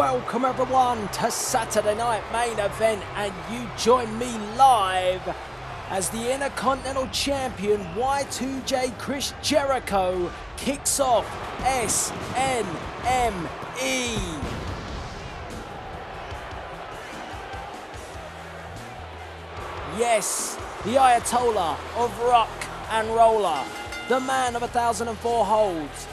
Welcome everyone to Saturday Night Main Event, and you join me live as the Intercontinental Champion Y2J Chris Jericho kicks off SNME. Yes, the Ayatollah of rock and roller, the man of 1,004 holds,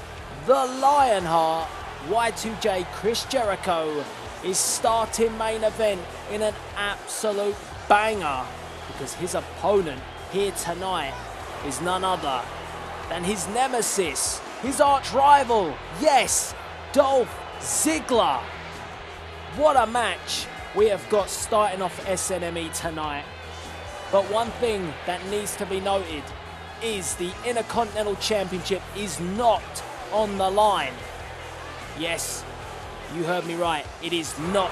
the Lionheart, Y2J Chris Jericho is starting main event in an absolute banger, because his opponent here tonight is none other than his nemesis, his arch rival, yes, Dolph Ziggler. What a match we have got starting off SNME tonight. But one thing that needs to be noted is the Intercontinental Championship is not on the line. Yes, you heard me right, it is not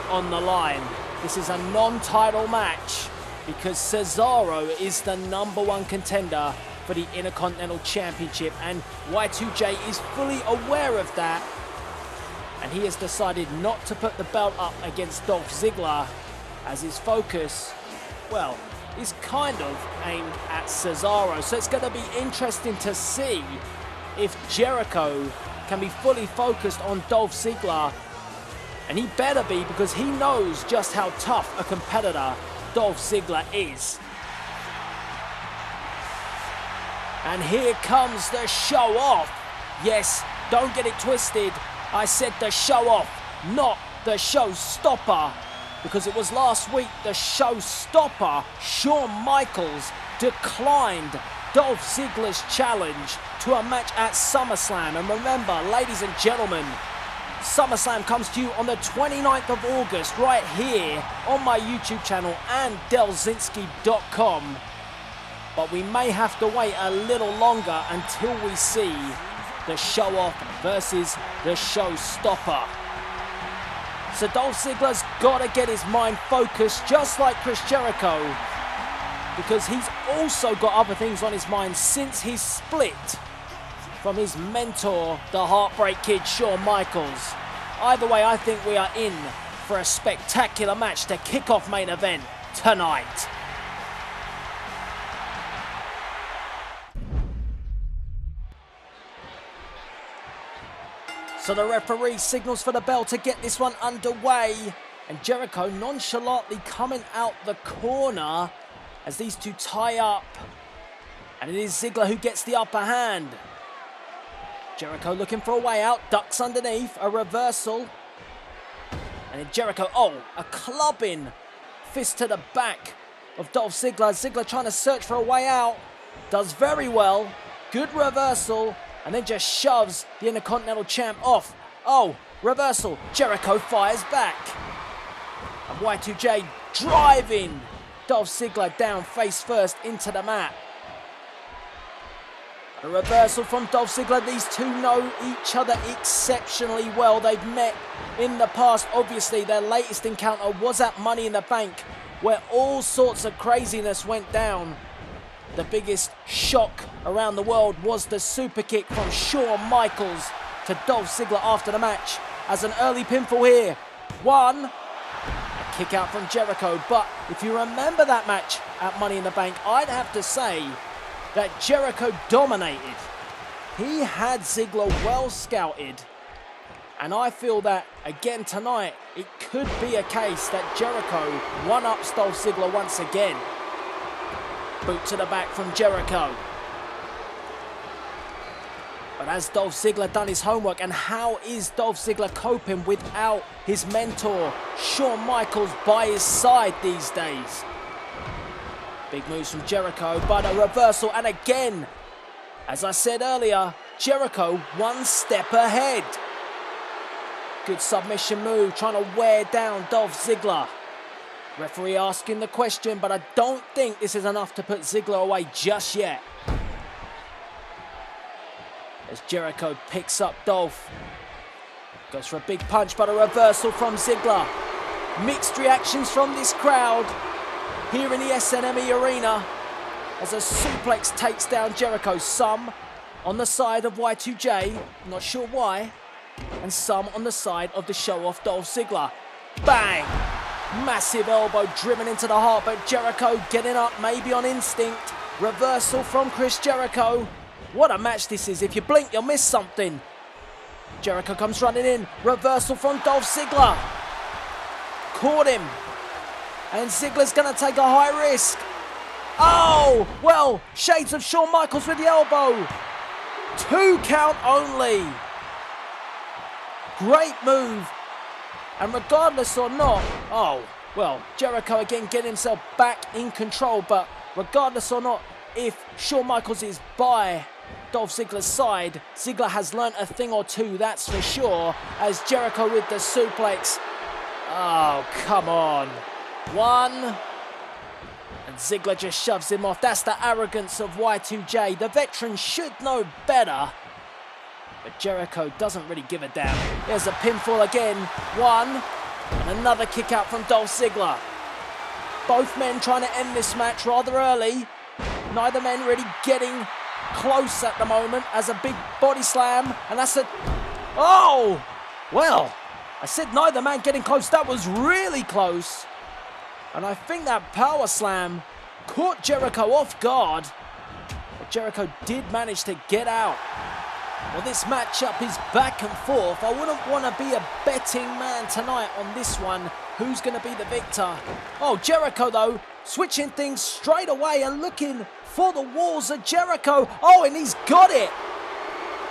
on the line. This is a non-title match because Cesaro is the #1 contender for the Intercontinental Championship, and Y2J is fully aware of that, and he has decided not to put the belt up against Dolph Ziggler, as his focus, well, is kind of aimed at Cesaro. So it's going to be interesting to see if Jericho can be fully focused on Dolph Ziggler, and he better be, because he knows just how tough a competitor Dolph Ziggler is. And here comes the show off. Yes, don't get it twisted, I said the show off, not the show stopper, because it was last week the show stopper, Shawn Michaels, declined Dolph Ziggler's challenge to a match at SummerSlam. And remember, ladies and gentlemen, SummerSlam comes to you on the 29th of August right here on my YouTube channel and Delzinski.com. But we may have to wait a little longer until we see the show off versus the show stopper. So Dolph Ziggler's got to get his mind focused, just like Chris Jericho, because he's also got other things on his mind since he split from his mentor, the Heartbreak Kid, Shawn Michaels. Either way, I think we are in for a spectacular match to kick off main event tonight. So the referee signals for the bell to get this one underway, and Jericho nonchalantly coming out the corner as these two tie up, and it is Ziggler who gets the upper hand. Jericho looking for a way out, ducks underneath, a reversal, and then Jericho, a clubbing fist to the back of Dolph Ziggler. Ziggler trying to search for a way out, does very well, good reversal, and then just shoves the Intercontinental Champ off. Reversal, Jericho fires back, and Y2J driving Dolph Ziggler down face first into the mat. A reversal from Dolph Ziggler. These two know each other exceptionally well. They've met in the past. Obviously, their latest encounter was at Money in the Bank, where all sorts of craziness went down. The biggest shock around the world was the super kick from Shawn Michaels to Dolph Ziggler after the match, as an early pinfall here. One. Kick out from Jericho, but if you remember that match at Money in the Bank, I'd have to say that Jericho dominated. He had Ziggler well scouted, and I feel that again tonight it could be a case that Jericho one-ups Dolph Ziggler once again. Boot to the back from Jericho. But has Dolph Ziggler done his homework, and how is Dolph Ziggler coping without his mentor, Shawn Michaels, by his side these days? Big moves from Jericho, but a reversal, and again, as I said earlier, Jericho one step ahead. Good submission move, trying to wear down Dolph Ziggler. Referee asking the question, but I don't think this is enough to put Ziggler away just yet. As Jericho picks up Dolph. Goes for a big punch, but a reversal from Ziggler. Mixed reactions from this crowd here in the SNME arena as a suplex takes down Jericho. Some on the side of Y2J, not sure why. and some on the side of the show-off Dolph Ziggler. Bang! Massive elbow driven into the heart, but Jericho getting up maybe on instinct. Reversal from Chris Jericho. What a match this is. If you blink, you'll miss something. Jericho comes running in. Reversal from Dolph Ziggler. Caught him. And Ziggler's going to take a high risk. Oh, well, shades of Shawn Michaels with the elbow. 2 count only. Great move. And regardless or not, oh, well, Jericho again getting himself back in control. But regardless or not, if Shawn Michaels is by Dolph Ziggler's side, Ziggler has learnt a thing or two, that's for sure. As Jericho with the suplex. Oh, come on. 1. And Ziggler just shoves him off. That's the arrogance of Y2J. The veteran should know better. But Jericho doesn't really give a damn. There's a pinfall again. 1. And another kick out from Dolph Ziggler. Both men trying to end this match rather early. Neither man really getting close at the moment as a big body slam. And that's a... Oh! Well, I said neither man getting close. That was really close. And I think that power slam caught Jericho off guard. But Jericho did manage to get out. Well, this matchup is back and forth. I wouldn't want to be a betting man tonight on this one. Who's going to be the victor? Oh, Jericho, though, switching things straight away and looking for the walls of Jericho. Oh, and he's got it.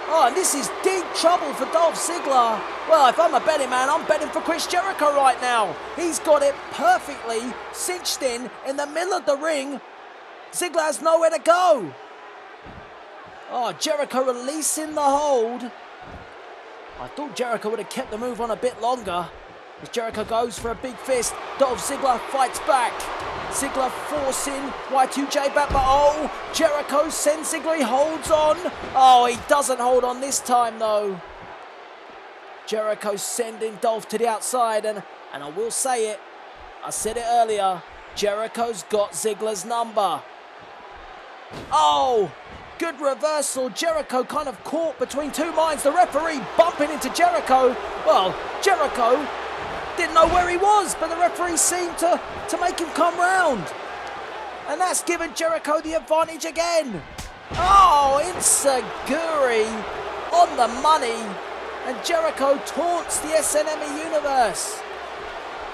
Oh, and this is deep trouble for Dolph Ziggler. Well, if I'm a betting man, I'm betting for Chris Jericho right now. He's got it perfectly cinched in the middle of the ring. Ziggler has nowhere to go. Oh, Jericho releasing the hold. I thought Jericho would have kept the move on a bit longer. As Jericho goes for a big fist, Dolph Ziggler fights back. Ziggler forcing Y2J back, but oh, Jericho sends Ziggler, he holds on. Oh, he doesn't hold on this time though. Jericho sending Dolph to the outside, and I will say it, I said it earlier, Jericho's got Ziggler's number. Oh! Good reversal. Jericho kind of caught between two minds. The referee bumping into Jericho. Well, Jericho didn't know where he was, but the referee seemed to make him come round. And that's given Jericho the advantage again. Oh, Insaguri on the money. And Jericho taunts the SNME Universe.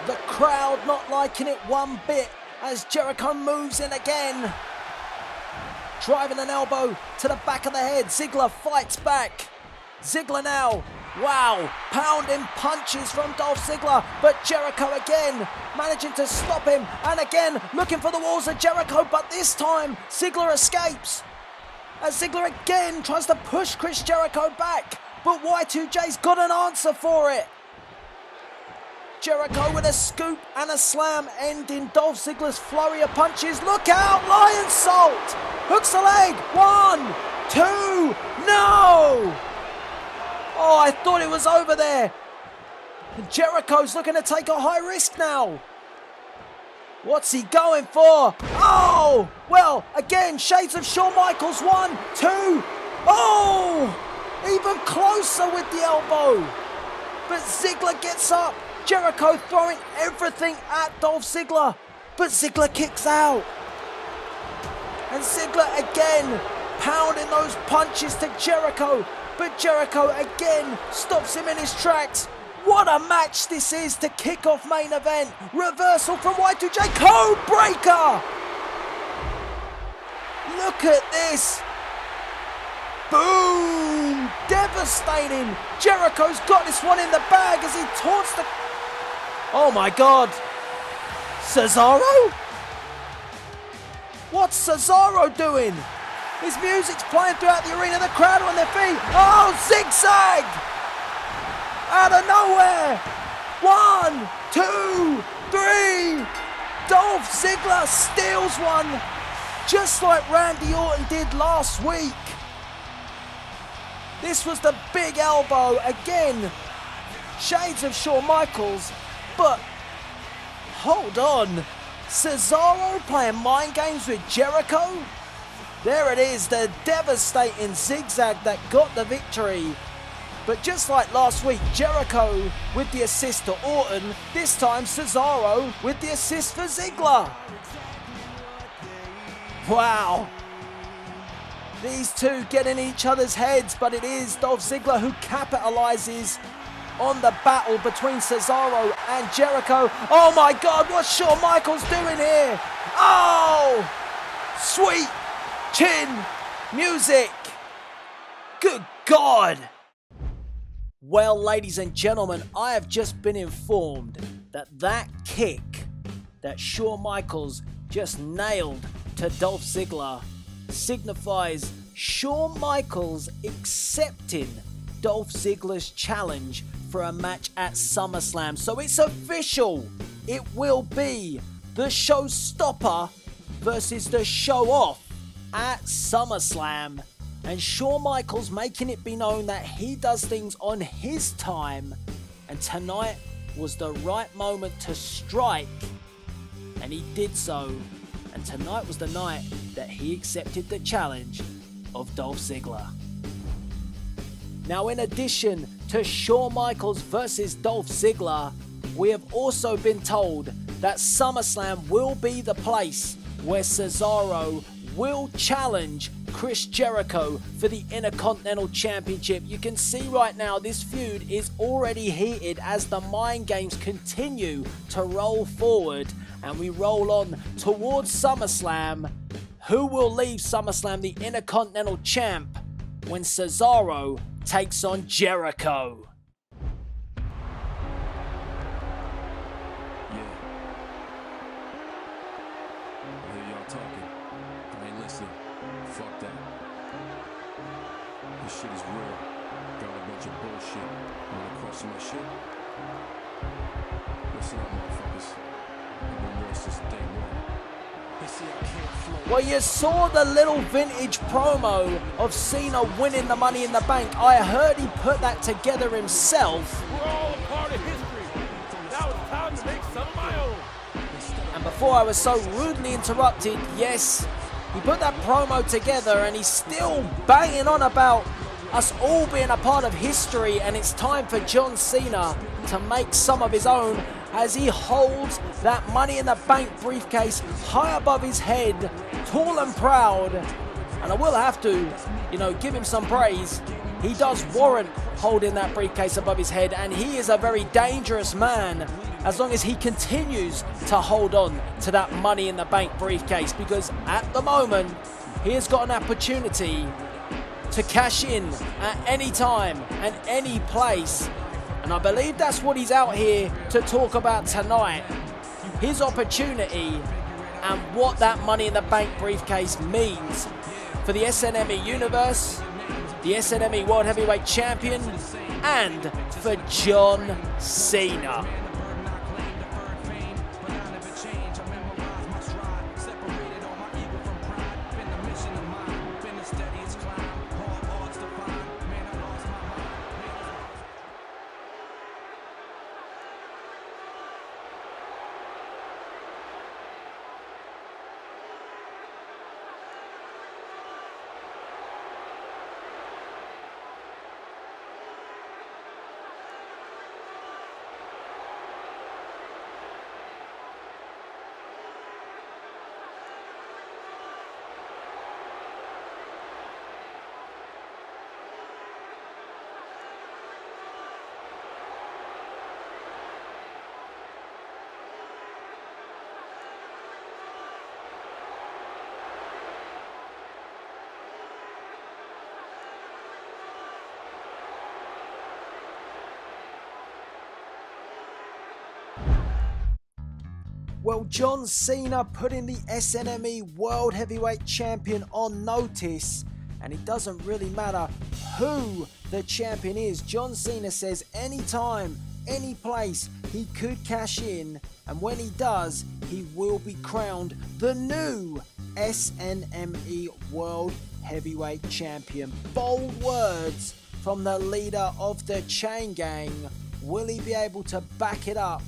The crowd not liking it one bit as Jericho moves in again. Driving an elbow to the back of the head. Ziggler fights back. Ziggler now. Wow. Pounding punches from Dolph Ziggler. But Jericho again managing to stop him. And again looking for the walls of Jericho. But this time Ziggler escapes. As Ziggler again tries to push Chris Jericho back. But Y2J's got an answer for it. Jericho with a scoop and a slam ending Dolph Ziggler's flurry of punches. Look out, Lion Salt! Hooks the leg. 1, 2, no! Oh, I thought it was over there. And Jericho's looking to take a high risk now. What's he going for? Oh! Well, again, shades of Shawn Michaels. 1, 2. Oh! Even closer with the elbow. But Ziggler gets up. Jericho throwing everything at Dolph Ziggler. But Ziggler kicks out. And Ziggler again pounding those punches to Jericho. But Jericho again stops him in his tracks. What a match this is to kick off main event. Reversal from Y2J. Code breaker. Look at this. Boom. Devastating. Jericho's got this one in the bag as he taunts the... Oh my God. Cesaro? What's Cesaro doing? His music's playing throughout the arena. The crowd are on their feet. Oh, zigzag! Out of nowhere. 1, 2, 3. Dolph Ziggler steals one. Just like Randy Orton did last week. This was the big elbow. Again, shades of Shawn Michaels. But, hold on. Cesaro playing mind games with Jericho? There it is, the devastating zigzag that got the victory. But just like last week, Jericho with the assist to Orton, this time Cesaro with the assist for Ziggler. Wow. These two get in each other's heads, but it is Dolph Ziggler who capitalizes on the battle between Cesaro and Jericho. Oh my God, what's Shawn Michaels doing here? Oh, sweet chin music. Good God. Well, ladies and gentlemen, I have just been informed that that kick that Shawn Michaels just nailed to Dolph Ziggler signifies Shawn Michaels accepting Dolph Ziggler's challenge for a match at SummerSlam. So it's official. It will be the showstopper versus the show-off at SummerSlam. And Shawn Michaels making it be known that he does things on his time. And tonight was the right moment to strike. And he did so. And tonight was the night that he accepted the challenge of Dolph Ziggler. Now, in addition to Shawn Michaels versus Dolph Ziggler, we have also been told that SummerSlam will be the place where Cesaro will challenge Chris Jericho for the Intercontinental Championship. You can see right now this feud is already heated as the mind games continue to roll forward and we roll on towards SummerSlam. Who will leave SummerSlam the Intercontinental Champ when Cesaro takes on Jericho? Fuck that. This shit is real. Got a bunch of bullshit. Wanna cross my shit? Listen up, motherfuckers. I've been real since day one. They see I can't flow. Well, you saw the little vintage promo of Cena winning the Money in the Bank. I heard he put that together himself. We're all a part of history. Now it's time to make some of my own. And before I was so rudely interrupted, yes, he put that promo together and he's still banging on about us all being a part of history, and it's time for John Cena to make some of his own as he holds that Money in the Bank briefcase high above his head, tall and proud. And I will have to, give him some praise. He does warrant holding that briefcase above his head, and he is a very dangerous man as long as he continues to hold on to that Money in the Bank briefcase, because at the moment he has got an opportunity to cash in at any time and any place, and I believe that's what he's out here to talk about tonight. His opportunity and what that Money in the Bank briefcase means for the SNME Universe, the SNME World Heavyweight Champion, and for John Cena. Well, John Cena putting the SNME World Heavyweight Champion on notice, and it doesn't really matter who the champion is. John Cena says anytime, any place, he could cash in, and when he does, he will be crowned the new SNME World Heavyweight Champion. Bold words from the leader of the Chain Gang. Will he be able to back it up?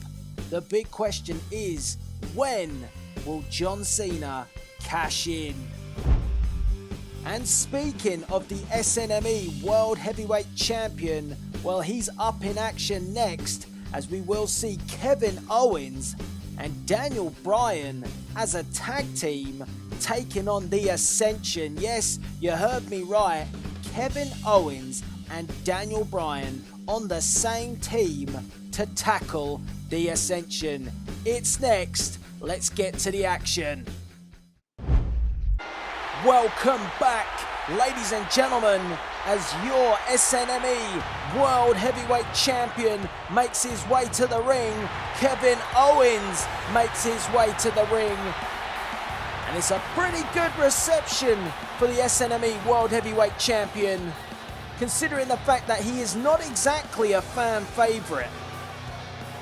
The big question is, when will John Cena cash in? And speaking of the SNME World Heavyweight Champion, well, he's up in action next, as we will see Kevin Owens and Daniel Bryan as a tag team taking on the Ascension. Yes, you heard me right. Kevin Owens and Daniel Bryan on the same team to tackle the Ascension. It's next. Let's get to the action. Welcome back, ladies and gentlemen, as your SNME World Heavyweight Champion makes his way to the ring. Kevin Owens makes his way to the ring. And it's a pretty good reception for the SNME World Heavyweight Champion, considering the fact that he is not exactly a fan favourite.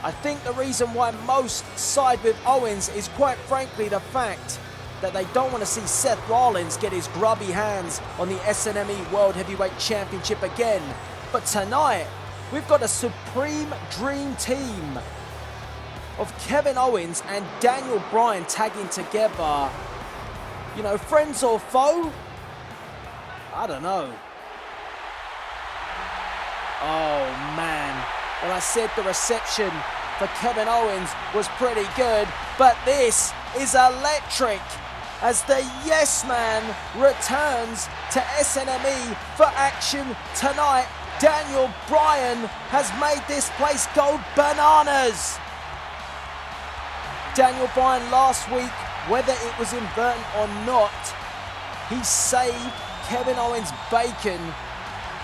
I think the reason why most side with Owens is quite frankly the fact that they don't want to see Seth Rollins get his grubby hands on the SNME World Heavyweight Championship again. But tonight, we've got a supreme dream team of Kevin Owens and Daniel Bryan tagging together. You know, friends or foe? I don't know. Oh man. Well, I said the reception for Kevin Owens was pretty good, but this is electric as the Yes Man returns to SNME for action tonight. Daniel Bryan has made this place go bananas. Daniel Bryan last week, whether it was inadvertent or not, he saved Kevin Owens' bacon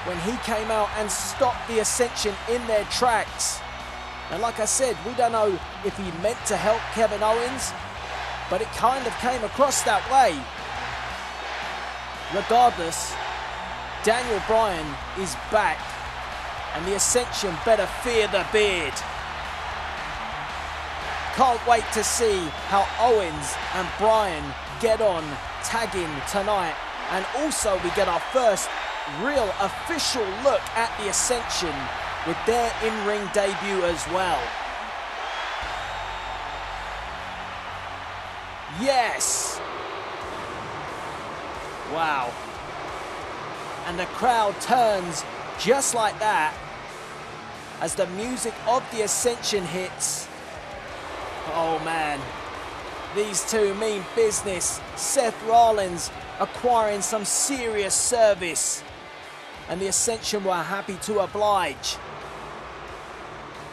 when he came out and stopped the Ascension in their tracks. And like I said, we don't know if he meant to help Kevin Owens, but it kind of came across that way. Regardless, Daniel Bryan is back, and the Ascension better fear the beard. Can't wait to see how Owens and Bryan get on tagging tonight. And also we get our first real official look at the Ascension with their in-ring debut as well. Yes! Wow. And the crowd turns just like that as the music of the Ascension hits. Oh man, these two mean business. Seth Rollins acquiring some serious service, and the Ascension were happy to oblige.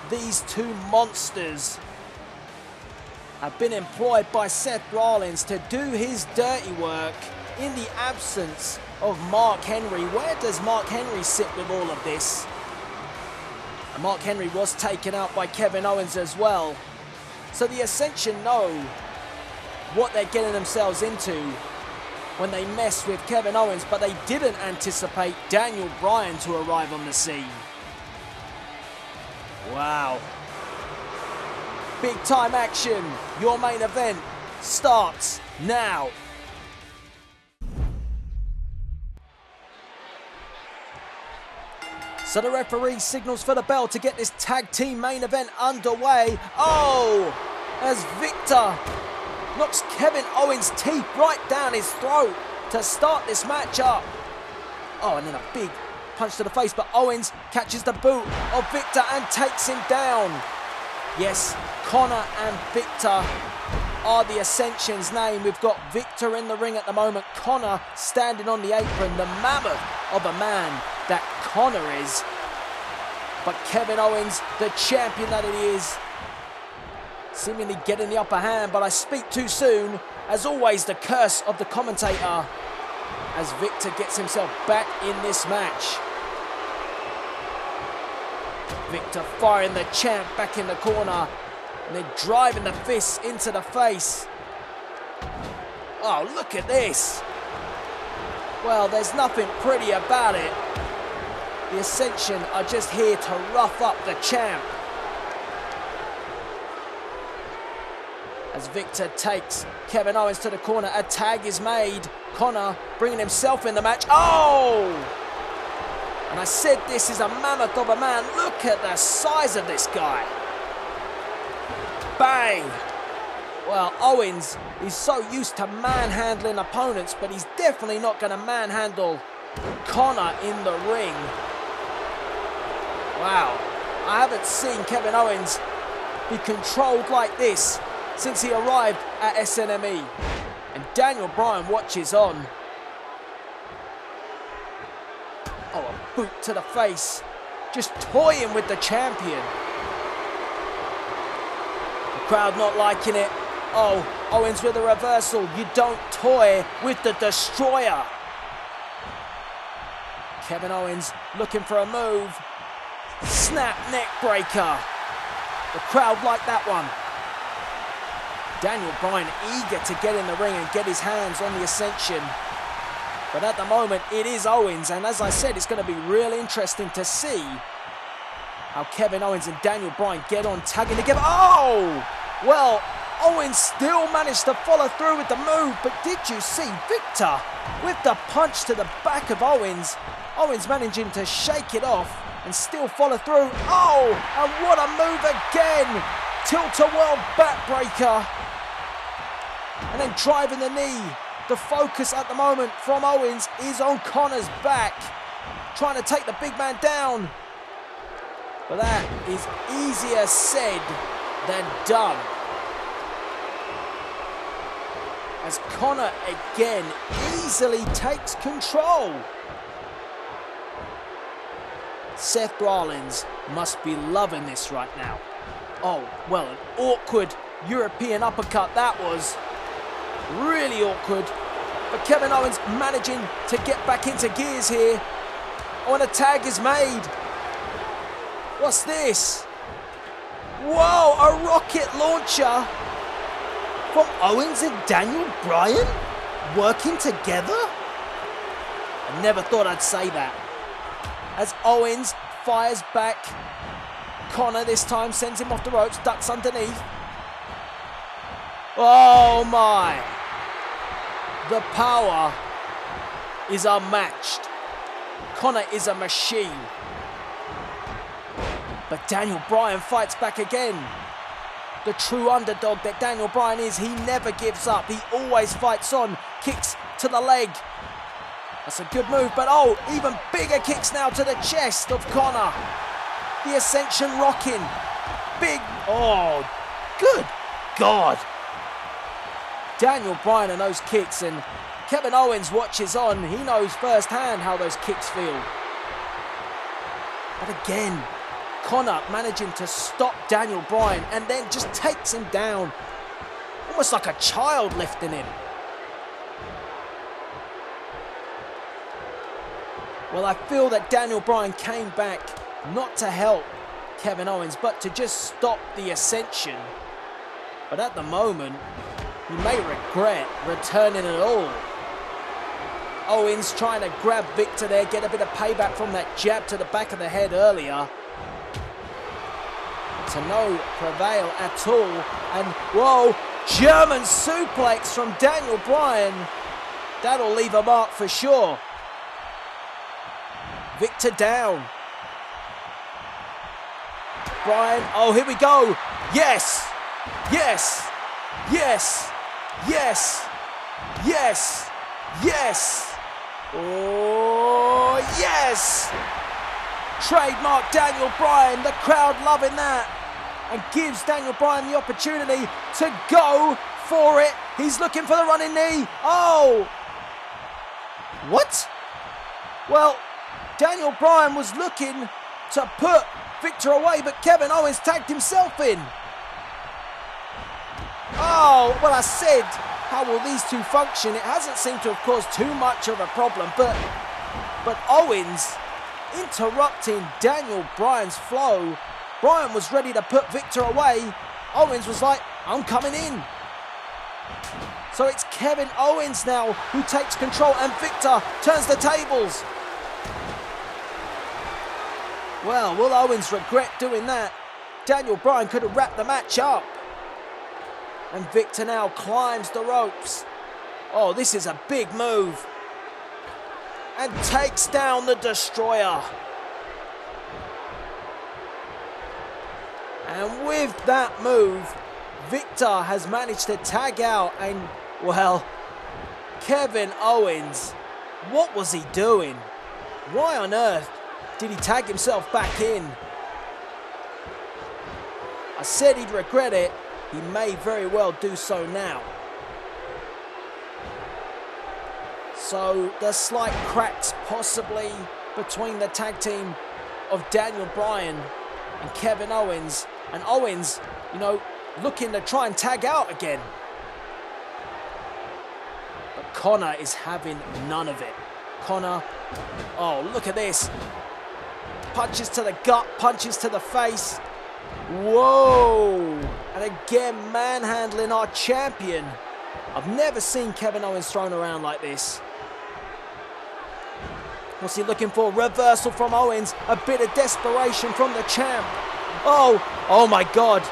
These two monsters have been employed by Seth Rollins to do his dirty work in the absence of Mark Henry. Where does Mark Henry sit with all of this? And Mark Henry was taken out by Kevin Owens as well. So the Ascension know what they're getting themselves into when they mess with Kevin Owens, but they didn't anticipate Daniel Bryan to arrive on the scene. Wow. Big time action. Your main event starts now. So the referee signals for the bell to get this tag team main event underway. Oh, as Victor knocks Kevin Owens' teeth right down his throat to start this match up. Oh, and then a big punch to the face, but Owens catches the boot of Victor and takes him down. Yes, Connor and Victor are the Ascension's name. We've got Victor in the ring at the moment, Connor standing on the apron, the mammoth of a man that Connor is. But Kevin Owens, the champion that it is, seemingly getting the upper hand, but I speak too soon. As always, the curse of the commentator as Victor gets himself back in this match. Victor firing the champ back in the corner and then driving the fists into the face. Oh, look at this. Well, there's nothing pretty about it. The Ascension are just here to rough up the champ. As Victor takes Kevin Owens to the corner, a tag is made. Connor bringing himself in the match. Oh! And I said this is a mammoth of a man. Look at the size of this guy. Bang! Well, Owens, he's so used to manhandling opponents, but he's definitely not going to manhandle Connor in the ring. Wow, I haven't seen Kevin Owens be controlled like this since he arrived at SNME. And Daniel Bryan watches on. Oh, a boot to the face. Just toying with the champion. The crowd not liking it. Oh, Owens with a reversal. You don't toy with the Destroyer. Kevin Owens looking for a move. Snap neck breaker. The crowd like that one. Daniel Bryan eager to get in the ring and get his hands on the Ascension. But at the moment, it is Owens. And as I said, it's going to be really interesting to see how Kevin Owens and Daniel Bryan get on tagging together. Oh! Well, Owens still managed to follow through with the move. But did you see Victor with the punch to the back of Owens? Owens managing to shake it off and still follow through. Oh! And what a move again! Tilt-a-whirl backbreaker. And then driving the knee. The focus at the moment from Owens is on Connor's back. Trying to take the big man down. But that is easier said than done. As Connor again easily takes control. Seth Rollins must be loving this right now. Oh, well, an awkward European uppercut that was. Really awkward. But Kevin Owens managing to get back into gears here. Oh, and a tag is made. What's this? Whoa, a rocket launcher from Owens and Daniel Bryan working together? I never thought I'd say that. As Owens fires back. Connor this time sends him off the ropes, ducks underneath. Oh my! The power is unmatched. Connor is a machine. But Daniel Bryan fights back again. The true underdog that Daniel Bryan is, he never gives up. He always fights on. Kicks to the leg. That's a good move, but oh, even bigger kicks now to the chest of Connor. The Ascension rocking. Big, oh, good God. Daniel Bryan and those kicks, and Kevin Owens watches on. He knows firsthand how those kicks feel. But again, Connor managing to stop Daniel Bryan and then just takes him down. Almost like a child lifting him. Well, I feel that Daniel Bryan came back not to help Kevin Owens, but to just stop the Ascension. But at the moment, he may regret returning at all. Owens trying to grab Victor there, get a bit of payback from that jab to the back of the head earlier. To no prevail at all. And whoa, German suplex from Daniel Bryan. That'll leave a mark for sure. Victor down. Bryan, oh, here we go. Yes, yes, yes, yes, yes, yes. Oh, yes. Trademark Daniel Bryan, the crowd loving that. And gives Daniel Bryan the opportunity to go for it. He's looking for the running knee. Oh. What? Well, Daniel Bryan was looking to put Victor away, but Kevin Owens tagged himself in. Oh, well, I said, how will these two function? It hasn't seemed to have caused too much of a problem, but Owens interrupting Daniel Bryan's flow. Bryan was ready to put Victor away. Owens was like, I'm coming in. So it's Kevin Owens now who takes control, and Victor turns the tables. Well, will Owens regret doing that? Daniel Bryan could have wrapped the match up. And Victor now climbs the ropes. Oh, this is a big move. And takes down the Destroyer. And with that move, Victor has managed to tag out and, well, Kevin Owens, what was he doing? Why on earth did he tag himself back in? I said he'd regret it. He may very well do so now. So there's slight cracks possibly between the tag team of Daniel Bryan and Kevin Owens. And Owens, you know, looking to try and tag out again. But Connor is having none of it. Connor, oh, look at this. Punches to the gut, punches to the face. Whoa! And again, manhandling our champion. I've never seen Kevin Owens thrown around like this. What's he looking for? Reversal from Owens. A bit of desperation from the champ. Oh my God.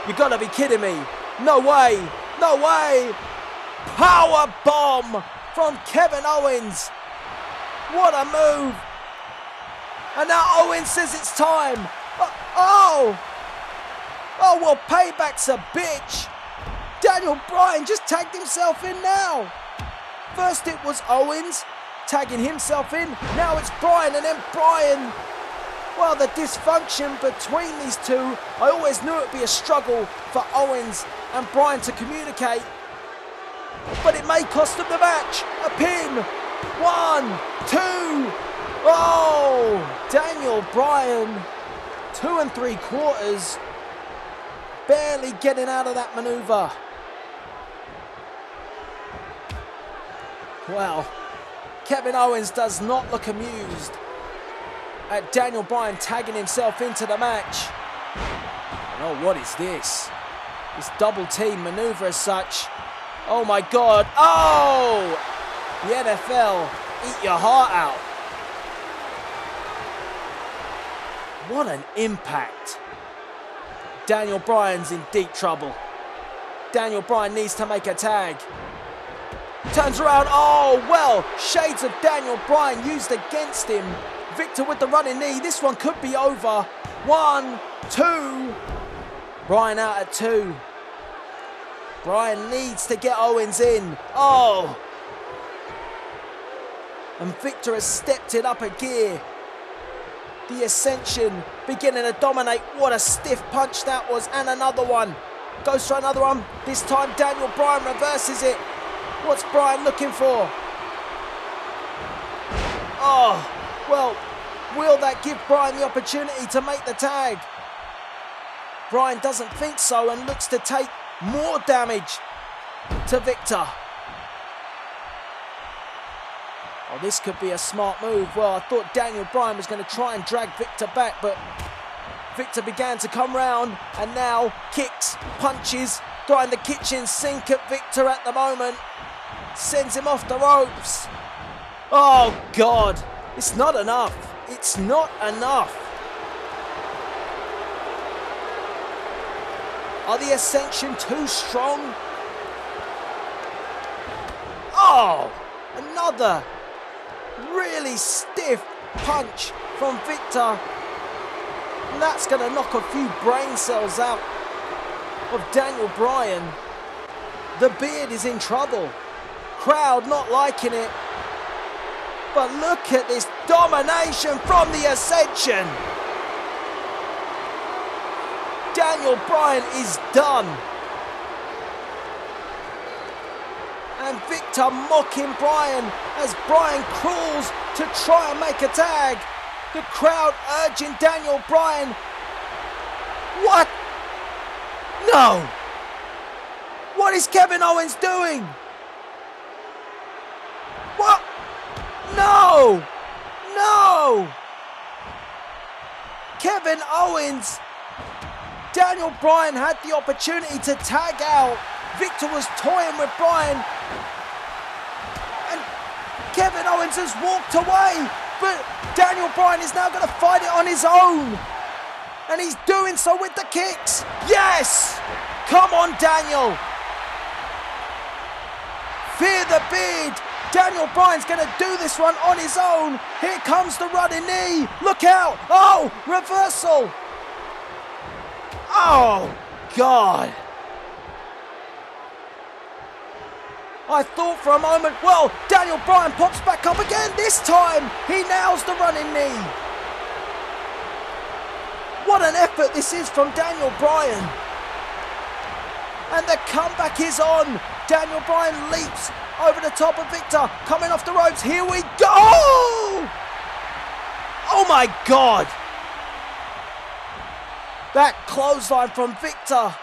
You gotta be kidding me. No way. No way. Power bomb from Kevin Owens. What a move. And now Owens says it's time. Oh, well, payback's a bitch. Daniel Bryan just tagged himself in now. First it was Owens tagging himself in. Now it's Bryan, and then Bryan. Well, the dysfunction between these two, I always knew it would be a struggle for Owens and Bryan to communicate. But it may cost them the match. A pin. 1, 2. Oh, Daniel Bryan, 2 3/4. Barely getting out of that maneuver. Well, Kevin Owens does not look amused at Daniel Bryan tagging himself into the match. Oh, what is this? This double team maneuver as such. Oh my God. Oh! The NFL, eat your heart out. What an impact. Daniel Bryan's in deep trouble. Daniel Bryan needs to make a tag. Turns around. Oh, well, shades of Daniel Bryan used against him. Victor with the running knee. This one could be over. 1, 2. Bryan out at 2. Bryan needs to get Owens in. Oh. And Victor has stepped it up a gear. The Ascension beginning to dominate. What a stiff punch that was. And another one. Goes for another one. This time Daniel Bryan reverses it. What's Bryan looking for? Oh, well, will that give Bryan the opportunity to make the tag? Bryan doesn't think so and looks to take more damage to Victor. Oh, this could be a smart move. Well, I thought Daniel Bryan was going to try and drag Victor back, but Victor began to come round, and now kicks, punches, throwing the kitchen sink at Victor at the moment. Sends him off the ropes. Oh, God. It's not enough. It's not enough. Are the Ascension too strong? Oh, another really stiff punch from Victor. And that's going to knock a few brain cells out of Daniel Bryan. The beard is in trouble. Crowd not liking it. But look at this domination from the Ascension. Daniel Bryan is done. And Victor mocking Bryan as Bryan crawls to try and make a tag. The crowd urging Daniel Bryan. What? No. What is Kevin Owens doing? What? No. No. Kevin Owens. Daniel Bryan had the opportunity to tag out. Victor was toying with Bryan. And Kevin Owens has walked away. But Daniel Bryan is now going to fight it on his own. And he's doing so with the kicks. Yes! Come on, Daniel. Fear the beard. Daniel Bryan's going to do this one on his own. Here comes the running knee. Look out. Oh, reversal. Oh, God. I thought for a moment, well, Daniel Bryan pops back up again. This time, he nails the running knee. What an effort this is from Daniel Bryan. And the comeback is on. Daniel Bryan leaps over the top of Victor, coming off the ropes. Here we go. Oh my God. That clothesline from Victor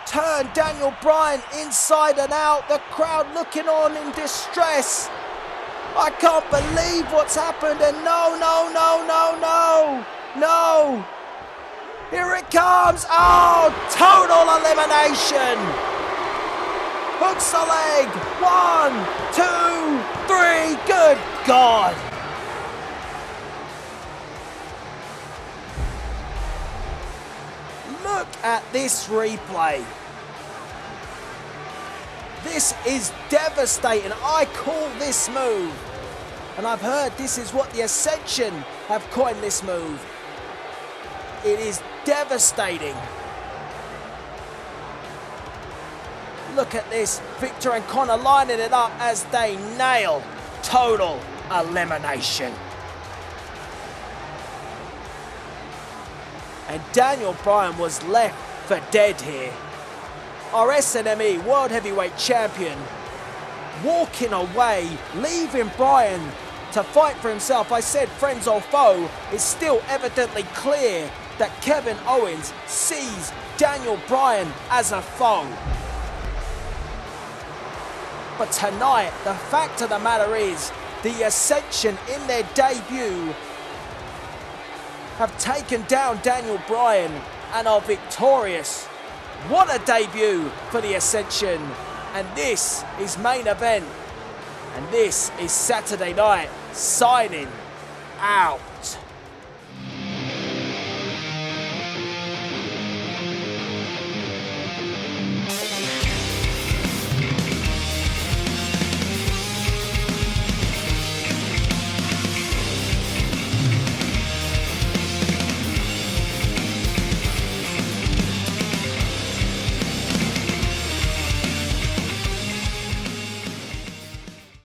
turned Daniel Bryan inside and out. The crowd looking on in distress. I can't believe what's happened. And no. Here it comes. Oh, total elimination. Hooks the leg. 1, 2, 3. Good God. Look at this replay. This is devastating. I call this move. And I've heard this is what the Ascension have coined this move. It is devastating. Look at this. Victor and Connor lining it up as they nail total elimination. And Daniel Bryan was left for dead here. Our SNME World Heavyweight Champion walking away, leaving Bryan to fight for himself. I said friends or foe. It's still evidently clear that Kevin Owens sees Daniel Bryan as a foe. But tonight, the fact of the matter is, the Ascension in their debut have taken down Daniel Bryan and are victorious. What a debut for the Ascension. And this is main event. And this is Saturday night. Signing out.